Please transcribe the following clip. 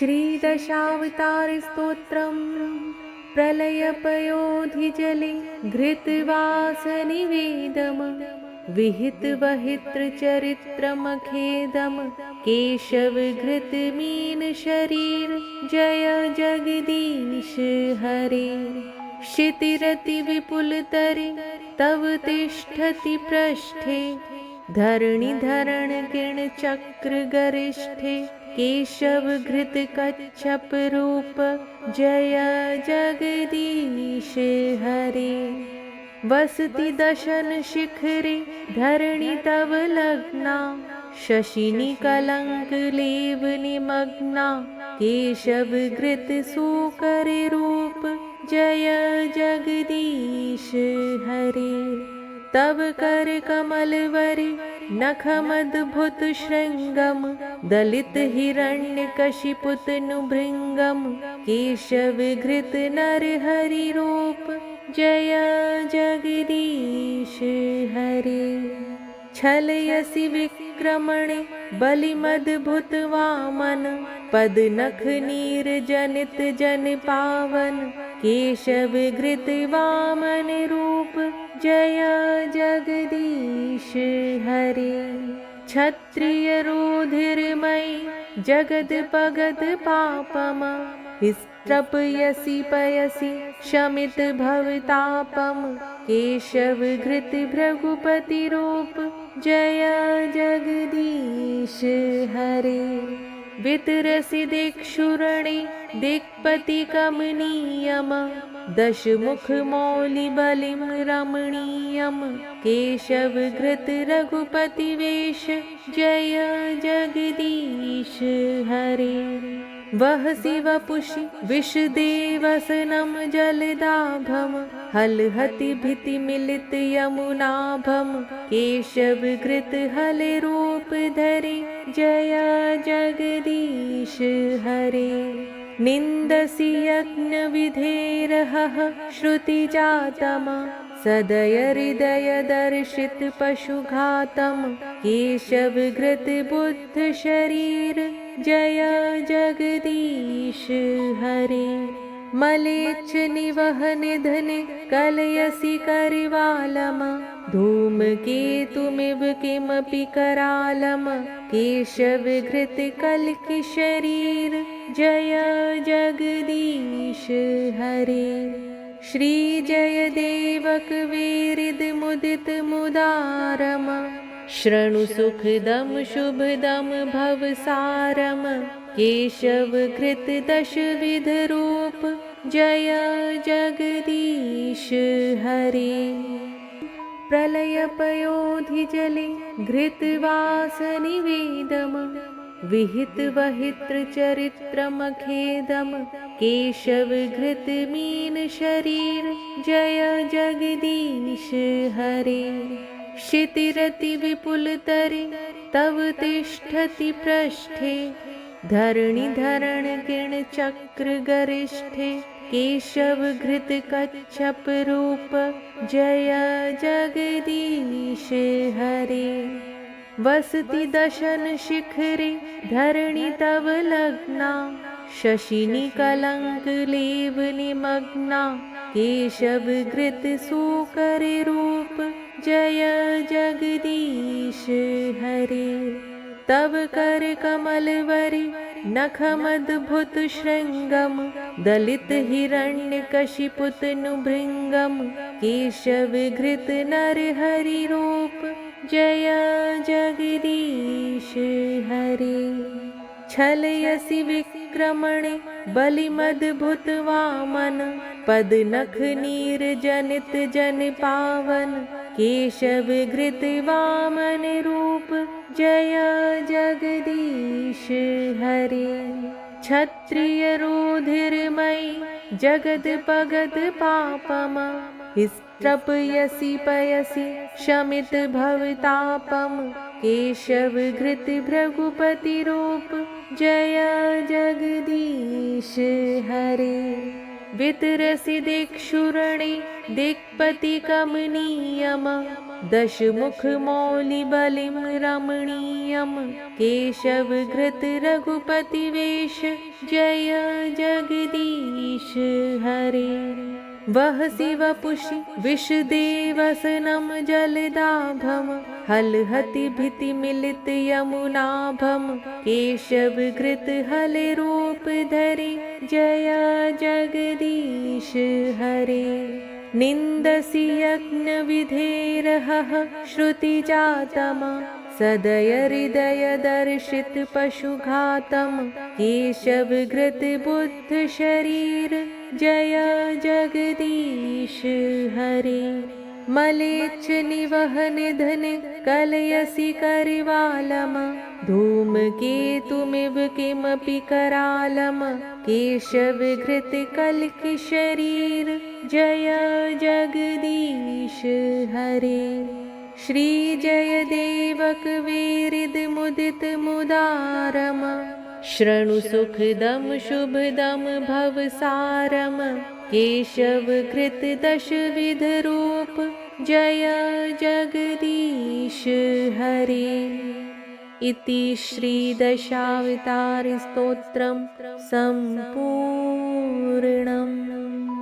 श्रीदशावतारस्तोत्रम् प्रलयपयोधिजले घृतवासनिवेदम् विहितवहित्रचरित्रमखेदम् केशवघृतमीनशरीर जय जगदीश हरे। क्षितिरतिविपुलतरे तव तिष्ठति पृष्ठे धरणिधरणगिणचक्रगरिष्ठे केशवघृतकच्छपरूप जय जगदीश हरे। वसति दशनशिखरे धरणि तव लग्ना शशिनिकलङ्कलेवनिमग्ना केशवघृतसूकररूप जय जगदीश हरे। तव करकमलवरे नखमद्भुतशृङ्गम् दलितहिरण्यकशिपुतनुभृङ्गम् केशवघृतनरहरिरूप जय जगदीश हरे। छलयसि विक्रमणे बलिमद्भुतवामन पदनखनीरजनित जनपावन केशवघृतवामनरूप जय जगदीश हरे। क्षत्रियरुधिरमयि जगदपगतपापम् स्त्रपयसि पयसि शमितभवतापम् केशवघृतभृगुपतिरूप जय जगदीश हरे। वितरसि दिक्षुरणे दिक्पतिकमनीयम् दशमुखमौलिबलिं रमणीयम् केशवघृतरघुपतिवेश जय जगदीश हरे। वहसि वपुषि विषदेवसनं जलदाभम् हलहति भीतिमिलित यमुनाभम् केशवघृतहलरूप धरे जय जगदीश हरे। निन्दसि यज्ञविधेरहः श्रुतिजातम् सदय हृदयदर्शितपशुघातम् केशवघृतबुद्धशरीर जय जगदीश हरे। मलेच्छनिवहनिधने कलयसि करवालम् धूमकेतुमिव किमपि करालम् केशवघृतकल्किशरीर जय जगदीश हरे। श्रीजयदेवकवेरिदमुदितमुदारम् शृणुसुखदं शुभदं भवसारम् केशवघृतदशविधरूप जय जगदीश हरे। प्रलयपयोधिजले घृतवासनिवेदम् विहितवहित्रचरित्रमखेदम् केशवघृतमीनशरीर जय जगदीश हरे। क्षितिरतिविपुलतरे तव तिष्ठति पृष्ठे धरणिधरणगिणचक्रगरिष्ठे केशवघृतकच्छपरूप जय जगदीश हरे। वसति दशनशिखरे धरणि तव लग्ना शशिनिकलङ्कलेवनिमग्ना केशवघृतसूकररूप जय जगदीश हरे। तव करकमलवरे नखमद्भुतशृङ्गम् दलितहिरण्यकशिपुतनुभृङ्गम् केशवघृतनरहरिरूप जय जगदीश हरे। छलयसि विक्रमणे बलिमद्भुतवामन पदनखनीरजनित जनपावन केशवघृतवामनरूप जय जगदीश हरे। क्षत्रियरुधिरमयि जगदपगतपापम् स्त्रपयसि पयसि शमितभवतापम् केशवघृतभृगुपतिरूप जय जगदीश हरे। वितरसि दिक्षुरणे दिक्पतिकमनीयम् दशमुखमौलिबलिं रमणीयं केशवघृत रघुपतिवेश जय जगदीश हरे। वहसि वपुषि विषदेवसनं जलदाभं हलहति भीतिमिलित यमुनाभं केशवघृत हलरूप धरे जय जगदीश हरे। निन्दसि यज्ञविधेरहः श्रुतिजातं सदय हृदय दर्शित पशुघातं केशवघृत बुद्ध शरीर जय जगदीश हरे। मलेच्छ निवहन धन कलयसि करवालम धूमकेतुमिव किमपि करालम केशवघृत कल्कि शरीर जय जगदीश हरे। श्री जयदेवक वीरिद मुदित मुदारम शृणु सुखदम शुभदम भवसारम केशवघृत दशविध रूप जय जगदीश हरे। इति श्री दशावतार स्तोत्रम संपूर्णम्।